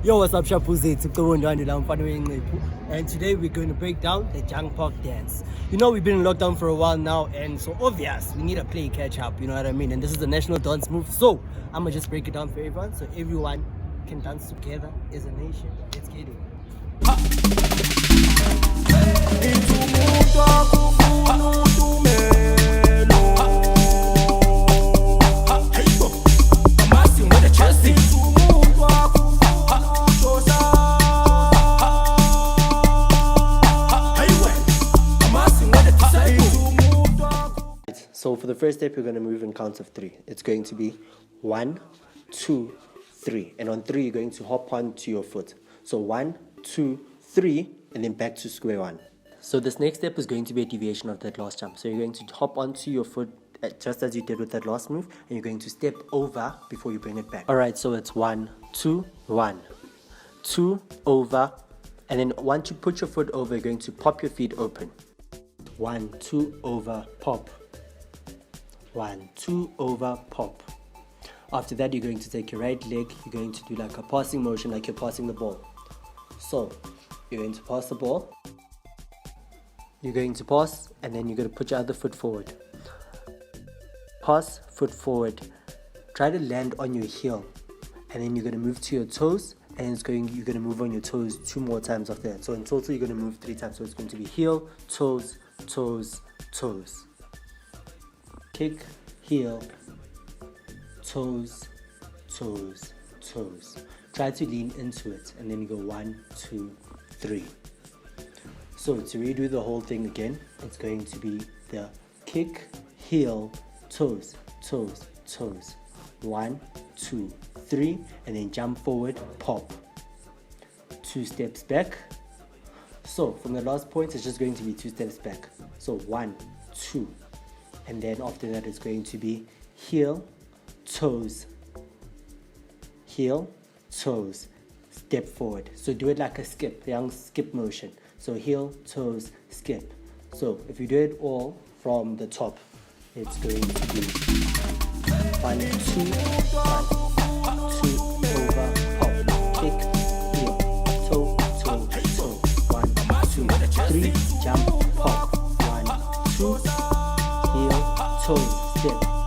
Yo, what's up, Shapuzi? It's Ndwandwe, and today we're going to break down the junk pop dance. You know, we've been in lockdown for a while now, and so obvious we need to play catch up, you know what I mean? And this is the national dance move, so I'm gonna just break it down for everyone so everyone can dance together as a nation. Let's get it. So for the first step, we're going to move in counts of 3. It's going to be 1, 2, 3. And on 3, you're going to hop onto your foot. So 1, 2, 3, and then back to square 1. So this next step is going to be a deviation of that last jump. So you're going to hop onto your foot just as you did with that last move, and you're going to step over before you bring it back. Alright, so it's 1, 2, 1, 2, over, and then once you put your foot over, you're going to pop your feet open. 1, 2, over, pop. 1, 2, over, pop. After that, you're going to take your right leg, you're going to do like a passing motion, like you're passing the ball. So, you're going to pass the ball, you're going to pass, and then you're going to put your other foot forward. Pass, foot forward. Try to land on your heel, and then you're going to move to your toes, and you're going to move on your toes 2 more times after that. So in total, you're going to move 3 times. So it's going to be heel, toes, toes, toes. Kick, heel, toes, toes, toes. Try to lean into it, and then you go 1, 2, 3. So to redo the whole thing again, it's going to be the kick, heel, toes, toes, toes. 1, 2, 3, and then jump forward, pop. 2 steps back. So from the last point, it's just going to be 2 steps back. So 1, 2. And then after that, it's going to be heel, toes, step forward. So do it like a skip, young skip motion. So heel, toes, skip. So if you do it all from the top, it's going to be 1, 2, 1, 2, over, pop, kick, heel, toe, toe, toe. 1, 2, 3, jump, pop. 1, 2, heel, toe, step.